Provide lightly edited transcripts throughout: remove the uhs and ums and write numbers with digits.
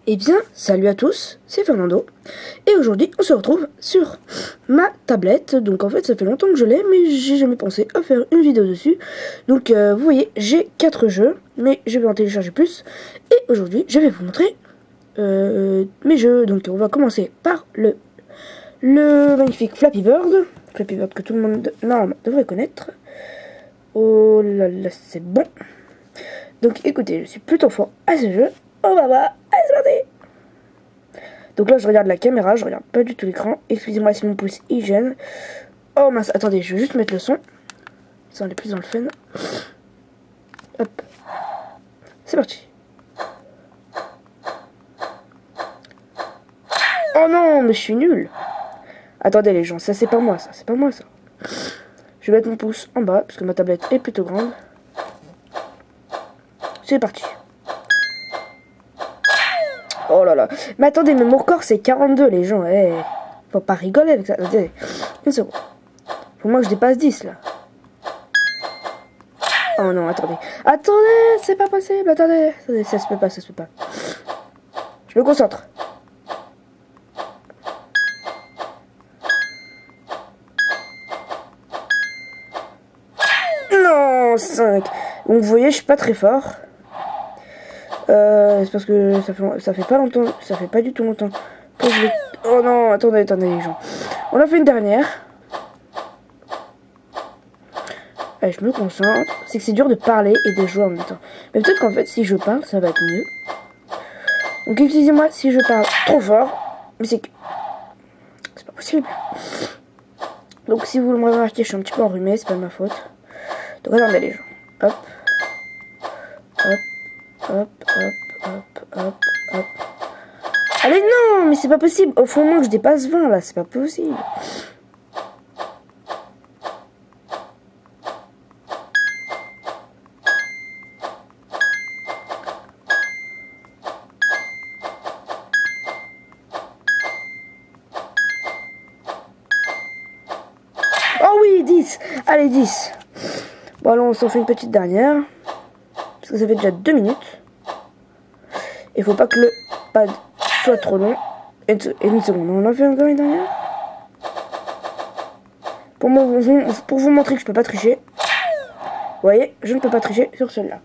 Eh bien, salut à tous, c'est Fernando. Et aujourd'hui, on se retrouve sur ma tablette. Donc en fait, ça fait longtemps que je l'ai, mais j'ai jamais pensé à faire une vidéo dessus. Donc vous voyez, j'ai 4 jeux, mais je vais en télécharger plus. Et aujourd'hui, je vais vous montrer mes jeux. Donc on va commencer par le magnifique Flappy Bird. Flappy Bird que tout le monde normalement devrait connaître. Oh là là, c'est bon. Donc écoutez, je suis plutôt fort à ce jeu. Oh bah bah, allez c'est parti. Donc là je regarde la caméra, je regarde pas du tout l'écran. Excusez-moi si mon pouce y gêne. Oh mince, attendez, je vais juste mettre le son. Ça on est plus dans le fun. Hop. C'est parti. Oh non, mais je suis nul. Attendez les gens, ça c'est pas moi ça, c'est pas moi ça. Je vais mettre mon pouce en bas, parce que ma tablette est plutôt grande. C'est parti. Oh là là. Mais attendez, mais mon record c'est 42 les gens. Faut pas rigoler avec ça. Attendez. Une seconde. Faut moi que je dépasse 10 là. Oh non, attendez. Attendez, c'est pas possible. Attendez, ça se peut pas, ça se peut pas. Je me concentre. Non, 5. Donc vous voyez, je suis pas très fort. C'est parce que ça fait pas longtemps, ça fait pas du tout longtemps que je l'ai... Oh non, attendez les gens. On a fait une dernière. Allez, je me concentre. C'est que c'est dur de parler et de jouer en même temps. Mais peut-être qu'en fait, si je parle, ça va être mieux. Donc excusez-moi si je parle trop fort. Mais c'est que... c'est pas possible. Donc si vous le remarquez, je suis un petit peu enrhumé, c'est pas de ma faute. Donc regardez les gens. Hop. Hop. Hop, hop, hop, hop, hop. Allez, non, mais c'est pas possible. Au fond, moi, que je dépasse 20, là, c'est pas possible. Oh oui, 10. Allez, 10. Bon, alors, on s'en fait une petite dernière. Parce que ça fait déjà 2 minutes. Il faut pas que le pad soit trop long. Et une seconde, on en fait encore une dernière. Pour vous montrer que je peux pas tricher. Vous voyez, je ne peux pas tricher sur celui-là.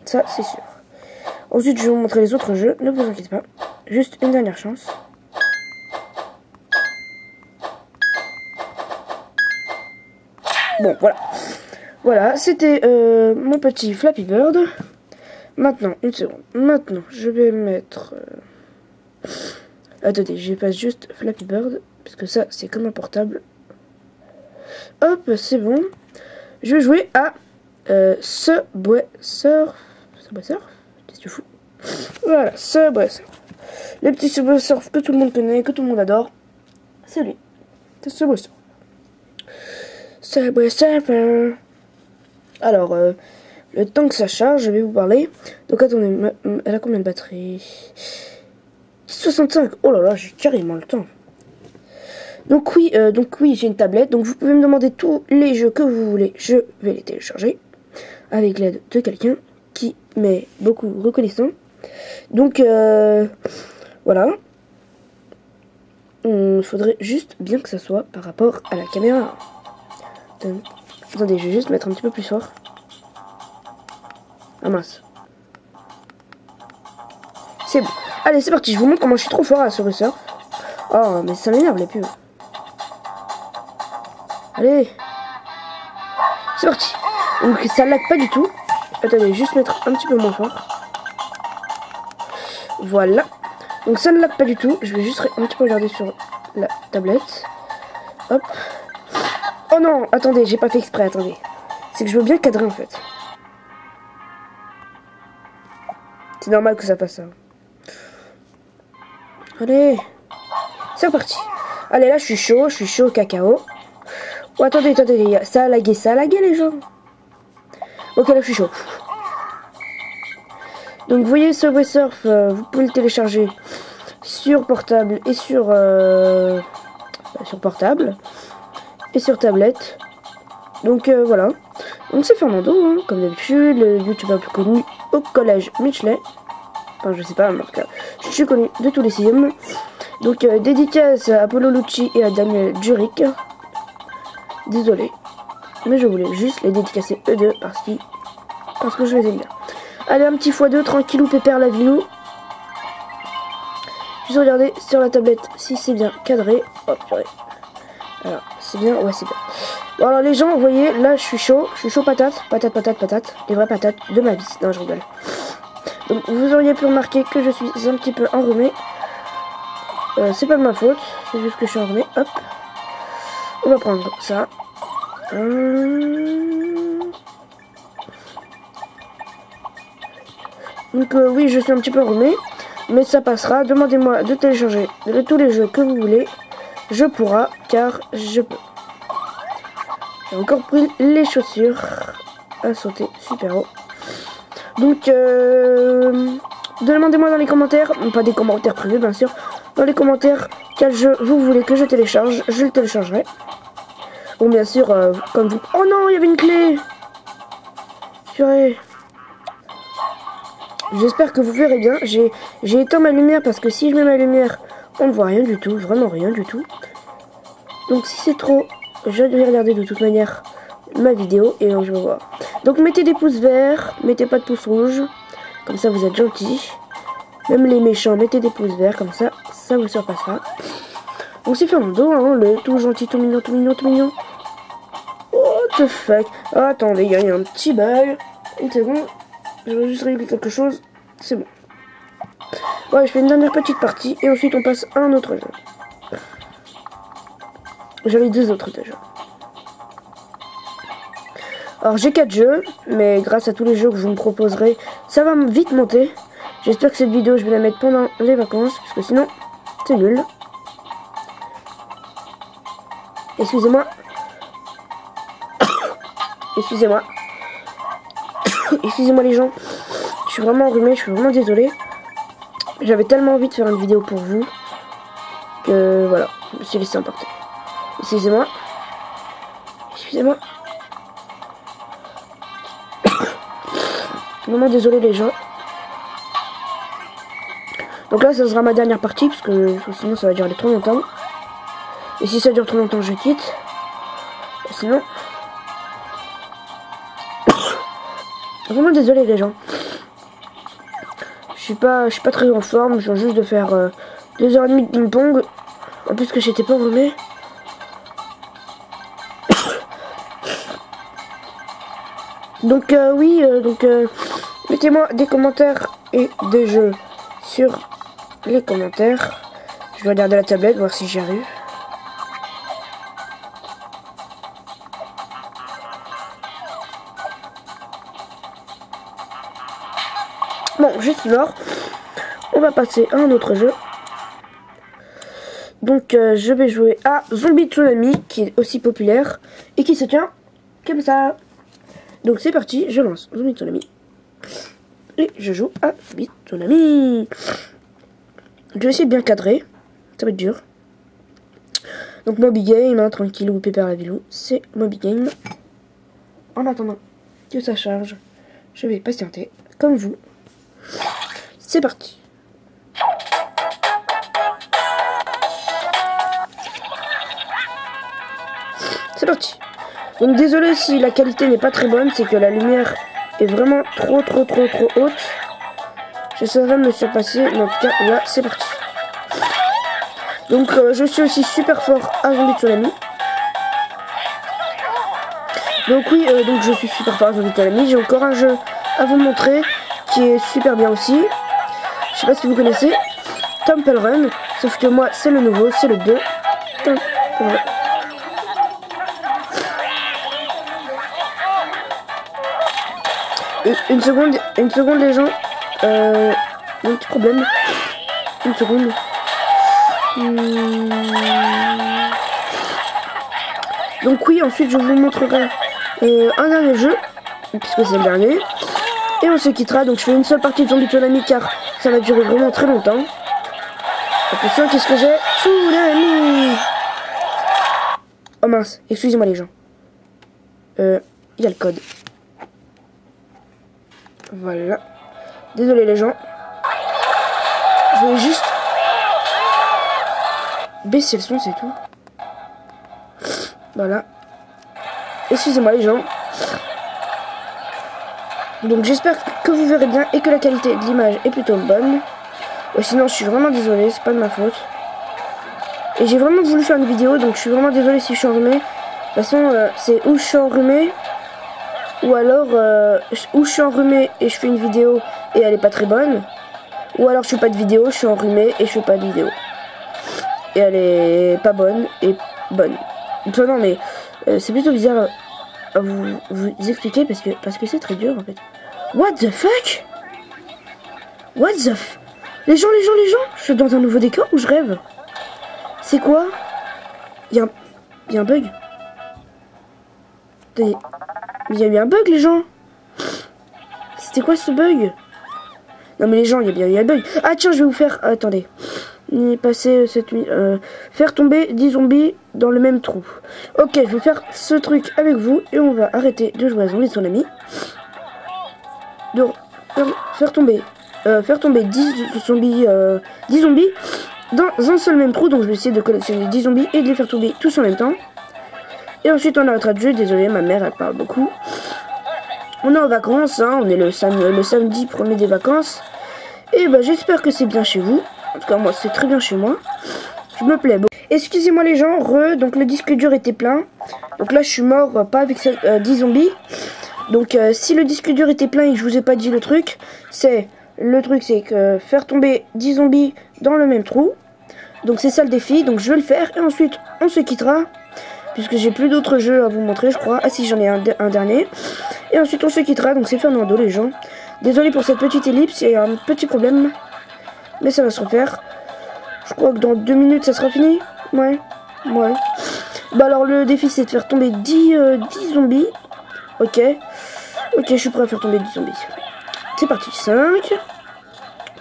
Ça, c'est sûr. Ensuite, je vais vous montrer les autres jeux. Ne vous inquiétez pas. Juste une dernière chance. Bon, voilà. Voilà, c'était mon petit Flappy Bird. Maintenant, une seconde. Maintenant, je vais mettre... Attendez, je passe juste Flappy Bird. Parce que ça, c'est comme un portable. Hop, c'est bon. Je vais jouer à Subway Surf. Subway Surf? Qu'est-ce que tu fous? Voilà, Subway Surf. Les petits Subway Surf que tout le monde connaît, que tout le monde adore. C'est lui. C'est Subway Surf. Subway Surfer. Alors, le temps que ça charge, je vais vous parler. Donc attendez, elle a combien de batterie? 65. Oh là là, j'ai carrément le temps. Donc oui, j'ai une tablette. Donc vous pouvez me demander tous les jeux que vous voulez. Je vais les télécharger avec l'aide de quelqu'un qui m'est beaucoup reconnaissant. Donc voilà. Il faudrait juste bien que ça soit par rapport à la caméra. Attendez, je vais juste mettre un petit peu plus fort. Ah mince. C'est bon. Allez, c'est parti. Je vous montre comment je suis trop fort à Subway Surf. Oh, mais ça m'énerve les pubs. Allez. C'est parti. Donc ça lag pas du tout. Attendez, juste mettre un petit peu moins fort. Voilà. Donc ça ne lag pas du tout. Je vais juste un petit peu regarder sur la tablette. Hop. Oh non, attendez, j'ai pas fait exprès, attendez. C'est que je veux bien cadrer en fait. C'est normal que ça fasse ça. Allez. C'est reparti. Allez, là, je suis chaud cacao. Oh, attendez, ça a lagué les gens. Ok, là, je suis chaud. Donc, vous voyez, Subway Surf, vous pouvez le télécharger sur portable et sur portable et sur tablette. Donc, voilà. Donc, c'est Fernando, hein, comme d'habitude, le youtubeur plus connu au collège Michelet. Enfin, je sais pas, mais en tout cas, je suis connu de tous les 6e. Donc, dédicace à Apollo Lucci et à Daniel Duric. Désolé, mais je voulais juste les dédicacer eux deux parce que je les aime bien. Allez, un petit x2, tranquillou, pépère la vilou. Juste regarder sur la tablette si c'est bien cadré. Hop, purée. Alors, c'est bien, ouais, c'est bien. Bon, alors les gens, vous voyez, là, je suis chaud patate. Les vraies patates de ma vie. Non, je rigole. Donc, vous auriez pu remarquer que je suis un petit peu enrhumé. C'est pas de ma faute, c'est juste que je suis enrhumé. Hop. On va prendre ça. Donc, oui, je suis un petit peu enrhumé. Mais ça passera. Demandez-moi de télécharger tous les jeux que vous voulez. Je pourrai, car je peux. J'ai encore pris les chaussures à sauter super haut. Donc, demandez-moi dans les commentaires, pas des commentaires privés bien sûr, dans les commentaires quel jeu vous voulez que je télécharge, je le téléchargerai. Bon, bien sûr, comme vous... Oh non, il y avait une clé. Purée. J'espère que vous verrez bien. J'ai éteint ma lumière parce que si je mets ma lumière, on ne voit rien du tout, vraiment rien du tout. Donc si c'est trop, je vais regarder de toute manière ma vidéo et je vais voir. Donc mettez des pouces verts, mettez pas de pouces rouges, comme ça vous êtes gentils. Même les méchants, mettez des pouces verts, comme ça vous surpassera. Donc c'est Fernando, hein, le tout gentil, tout mignon, tout mignon, tout mignon. What the fuck? Oh, attendez, il y a un petit bug. Une seconde, je vais juste régler quelque chose. C'est bon. Ouais, je fais une dernière petite partie et ensuite on passe à un autre jeu. J'avais 2 autres déjà. Alors j'ai 4 jeux, mais grâce à tous les jeux que je vous me proposerai, ça va vite monter. J'espère que cette vidéo, je vais la mettre pendant les vacances, parce que sinon, c'est nul. Excusez-moi. Excusez-moi. Excusez-moi les gens. Je suis vraiment enrhumé, je suis vraiment désolé. J'avais tellement envie de faire une vidéo pour vous que voilà, je me suis laissé emporter. Excusez-moi. Excusez-moi. Vraiment désolé les gens. Donc là ça sera ma dernière partie parce que sinon ça va durer trop longtemps. Et si ça dure trop longtemps je quitte. Et sinon... Vraiment désolé les gens. Je suis pas très en forme, je viens juste de faire 2h30 de ping-pong. En plus que j'étais pas enrhumé. Donc oui, mettez-moi des commentaires et des jeux sur les commentaires. Je vais regarder la tablette, voir si j'y arrive. Bon, je suis mort. On va passer à un autre jeu. Donc je vais jouer à Zombie Tsunami, qui est aussi populaire et qui se tient comme ça. Donc c'est parti, je lance Zombie Tsunami. Et je joue à Zombie Tsunami. Je vais essayer de bien cadrer. Ça va être dur. Donc Moby Game, hein, tranquille ou pépère la vilou, c'est Moby Game. En attendant que ça charge, je vais patienter comme vous. C'est parti. C'est parti. Donc désolé si la qualité n'est pas très bonne, c'est que la lumière est vraiment trop haute. J'essaierai de me surpasser, mais en tout cas là c'est parti. Donc je suis aussi super fort à Zombie Tsunami. Donc oui, donc je suis super fort à Zombie Tsunami. J'ai encore un jeu à vous montrer qui est super bien aussi. Je sais pas si vous connaissez Temple Run, sauf que moi c'est le nouveau, c'est le 2. Une seconde les gens. Un petit problème. Une seconde. Donc oui, ensuite je vous montrerai un dernier jeu, puisque c'est le dernier. Et on se quittera, donc je fais une seule partie de Zombie Tsunami car ça va durer vraiment très longtemps. Attention, qu'est-ce que j'ai? Tsunami. Oh mince, excusez-moi les gens. Il y a le code. Voilà. Désolé les gens. je vais juste baisser le son, c'est tout. Voilà. Excusez-moi les gens. Donc j'espère que vous verrez bien et que la qualité de l'image est plutôt bonne. Sinon je suis vraiment désolé, c'est pas de ma faute. Et j'ai vraiment voulu faire une vidéo, donc je suis vraiment désolé si je suis enrhumé. De toute façon, c'est ou je suis enrhumé, ou alors ou je suis enrhumé et je fais une vidéo et elle est pas très bonne. Ou alors je fais pas de vidéo, je suis enrhumé et je fais pas de vidéo. Et elle est pas bonne et bonne. Enfin, non mais c'est plutôt bizarre à vous expliquer parce que c'est très dur en fait. What the fuck? What the f... Les gens, je suis dans un nouveau décor ou je rêve? C'est quoi? Il y a un bug. Il y a eu un bug les gens. C'était quoi ce bug? Non mais les gens, il y a bien eu un bug. Ah tiens, je vais vous faire... Attendez. Passer cette nuit... faire tomber 10 zombies dans le même trou. Ok, je vais faire ce truc avec vous et on va arrêter de jouer à zombie son ami. Donc, faire tomber 10 zombies dans un seul même trou. Donc je vais essayer de collectionner 10 zombies et de les faire tomber tous en même temps. Et ensuite on arrêtera de jouer. Désolé, ma mère elle parle beaucoup. On est en vacances, hein, on est le samedi 1er des vacances. Et bah j'espère que c'est bien chez vous. En tout cas moi c'est très bien chez moi. Je me plais. Bon. Excusez-moi les gens, donc le disque dur était plein. Donc là je suis mort, pas avec 10 zombies. Donc si le disque dur était plein et que je vous ai pas dit le truc, c'est que faire tomber 10 zombies dans le même trou. Donc c'est ça le défi, donc je vais le faire et ensuite on se quittera. Puisque j'ai plus d'autres jeux à vous montrer je crois. Ah si, j'en ai un dernier. Et ensuite on se quittera, donc c'est Fernando les gens. Désolé pour cette petite ellipse, il y a un petit problème. Mais ça va se refaire. Je crois que dans 2 minutes ça sera fini. Ouais. Bah alors le défi c'est de faire tomber 10 zombies. Ok, je suis prêt à faire tomber 10 zombies. C'est parti, 5.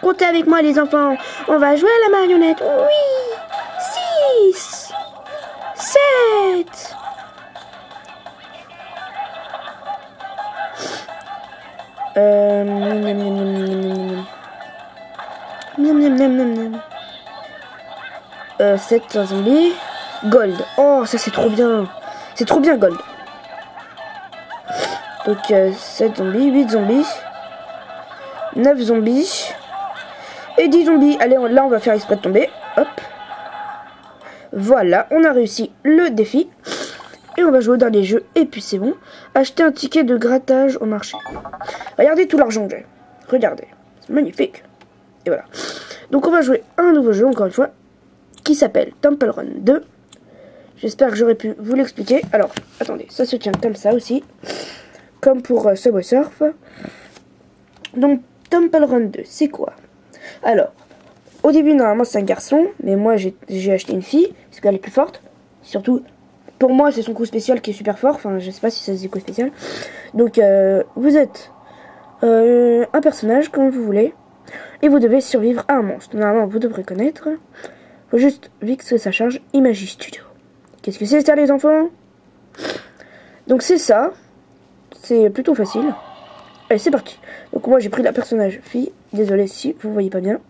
Comptez avec moi les enfants. On va jouer à la marionnette. Oui. 6. 7. Miam. 7 zombies. Gold. Oh, ça c'est trop bien. C'est trop bien, gold. Donc 7 zombies, 8 zombies, 9 zombies et 10 zombies. Allez, là on va faire exprès de tomber. Hop. Voilà, on a réussi le défi. Et on va jouer dans les jeux. Et puis c'est bon. Acheter un ticket de grattage au marché. Regardez tout l'argent que j'ai. Regardez. C'est magnifique. Et voilà. Donc on va jouer à un nouveau jeu, encore une fois, qui s'appelle Temple Run 2. J'espère que j'aurais pu vous l'expliquer. Alors, attendez, ça se tient comme ça aussi. Comme pour Subway Surf. Donc, Temple Run 2, c'est quoi? Alors, au début, normalement, c'est un garçon. Mais moi, j'ai acheté une fille. Parce qu'elle est plus forte. Surtout, pour moi, c'est son coup spécial qui est super fort. Enfin, je sais pas si ça se dit coup spécial. Donc, vous êtes un personnage, comme vous voulez. Et vous devez survivre à un monstre. Normalement, vous devrez connaître. Faut juste vite que ça charge. Imagie Studio. Qu'est-ce que c'est ça, les enfants? Donc, c'est ça. C'est plutôt facile. Allez, c'est parti. Donc moi j'ai pris la personnage fille. Désolé si vous voyez pas bien.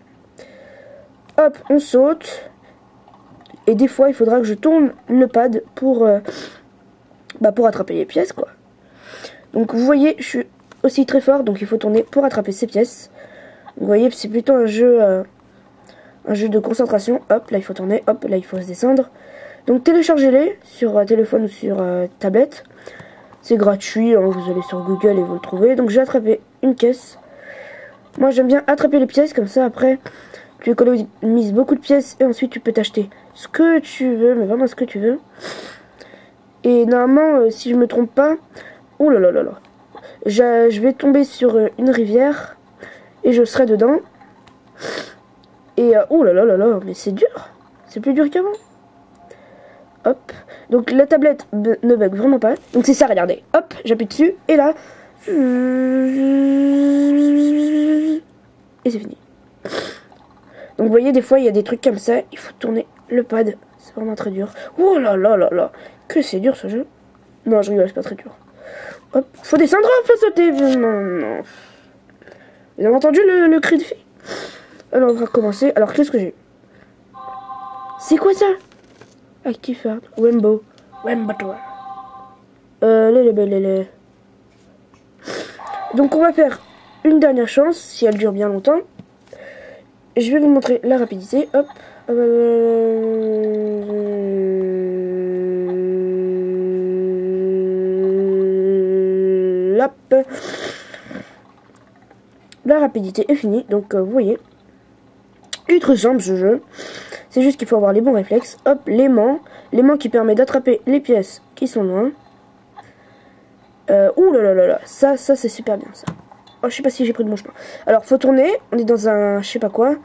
Hop, on saute. Et des fois il faudra que je tourne le pad pour attraper les pièces quoi. Donc vous voyez, je suis aussi très fort. Donc il faut tourner pour attraper ces pièces. Vous voyez, c'est plutôt un jeu de concentration. Hop, là il faut tourner. Hop, là il faut se descendre. Donc téléchargez-les sur téléphone ou sur tablette. C'est gratuit, hein, vous allez sur Google et vous le trouvez. Donc j'ai attrapé une caisse. Moi j'aime bien attraper les pièces, comme ça après tu économises beaucoup de pièces et ensuite tu peux t'acheter ce que tu veux, mais vraiment ce que tu veux. Et normalement, si je me trompe pas, oh là là là là, je vais tomber sur une rivière et je serai dedans. Et oh là là là là, mais c'est dur, c'est plus dur qu'avant. Hop, donc la tablette ne bug vraiment pas. Donc c'est ça, regardez. Hop, j'appuie dessus et là, et c'est fini. Donc vous voyez, des fois il y a des trucs comme ça, il faut tourner le pad. C'est vraiment très dur. Oh là là là là, que c'est dur ce jeu. Non, je rigole, c'est pas très dur. Hop, faut descendre, faut sauter. Non. Vous avez entendu le cri de fille? Alors on va recommencer. Alors qu'est-ce que j'ai? C'est quoi ça? Active Rainbow. Rainbow Tower. Donc on va faire une dernière chance, si elle dure bien longtemps. Je vais vous montrer la rapidité. Hop. Hop. La rapidité est finie, donc vous voyez. Il est très simple ce jeu. C'est juste qu'il faut avoir les bons réflexes. Hop, l'aimant. L'aimant qui permet d'attraper les pièces qui sont loin. Ouh là là là là. Ça c'est super bien ça. Oh, je sais pas si j'ai pris le bon chemin. Alors, faut tourner. On est dans un je sais pas quoi.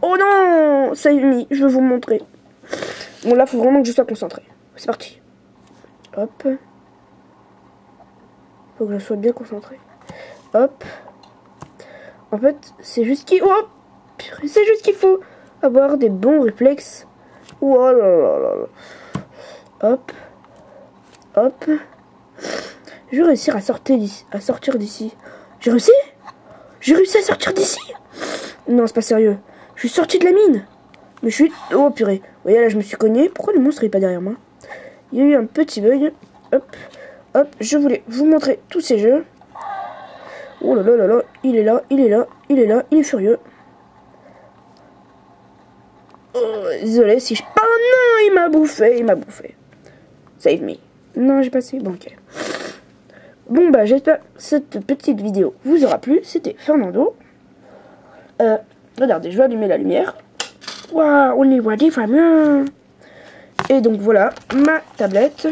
Oh non, ça y est mis. Je vais vous montrer. Bon, là, faut vraiment que je sois concentré. C'est parti. Hop. Faut que je sois bien concentré. Hop. En fait, c'est juste qu'il... Oh, c'est juste qu'il faut avoir des bons réflexes. Oh là là là là. Hop. Hop. Je vais réussir à sortir d'ici. J'ai réussi? J'ai réussi à sortir d'ici? Non, c'est pas sérieux. Je suis sorti de la mine. Mais je suis... Oh purée. Vous voyez, là, je me suis cogné. Pourquoi le monstre n'est pas derrière moi? Il y a eu un petit bug. Hop. Hop. Je voulais vous montrer tous ces jeux. Oh là là là là. Il est là. Il est là. Il est là. Il est furieux. Oh, désolé si je... Oh non, il m'a bouffé. Il m'a bouffé. Save me. Non, j'ai passé. Bon, ok. Bon, bah, j'espère que cette petite vidéo vous aura plu. C'était Fernando. Regardez, je vais allumer la lumière. Waouh, on y voit des fameux. Et donc, voilà, ma tablette.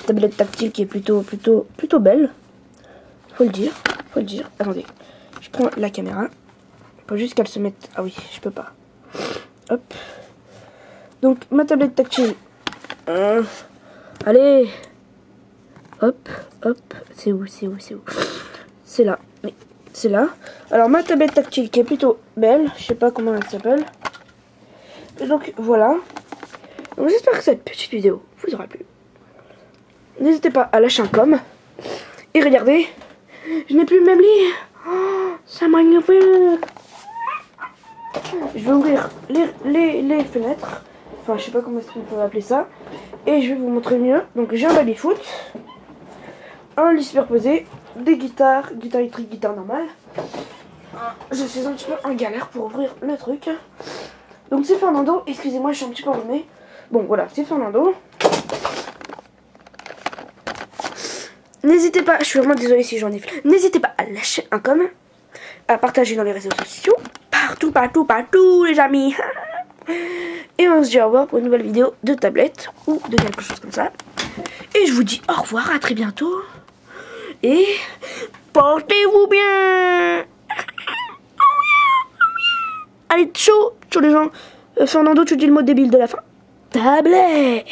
Tablette tactile qui est plutôt belle. Faut le dire. Attendez, je prends la caméra. Faut juste qu'elle se mette... Ah oui, je peux pas. Hop. Donc, ma tablette tactile. Allez. Hop, hop. C'est où? C'est là. Mais c'est là. Alors, ma tablette tactile qui est plutôt belle. Je sais pas comment elle s'appelle. Et donc, voilà. Donc, j'espère que cette petite vidéo vous aura plu. N'hésitez pas à lâcher un com. Et regardez. Je n'ai plus le même lit. Oh, ça m'a énervé. Je vais ouvrir les fenêtres. Enfin, je sais pas comment est-ce qu'on peut appeler ça. Et je vais vous montrer mieux. Donc, j'ai un baby-foot. Un lit superposé. Des guitares. Guitare électrique, guitare normale. Je suis un petit peu en galère pour ouvrir le truc. Donc, c'est Fernando. Excusez-moi, je suis un petit peu enrhumée. Bon, voilà, c'est Fernando. N'hésitez pas, je suis vraiment désolée si j'en ai fait. N'hésitez pas à lâcher un com. À partager dans les réseaux sociaux. Partout, les amis. Et on se dit au revoir pour une nouvelle vidéo de tablette ou de quelque chose comme ça. Et je vous dis au revoir, à très bientôt. Et portez-vous bien. Allez, ciao les gens. Fernando, tu dis le mot débile de la fin. Tablette.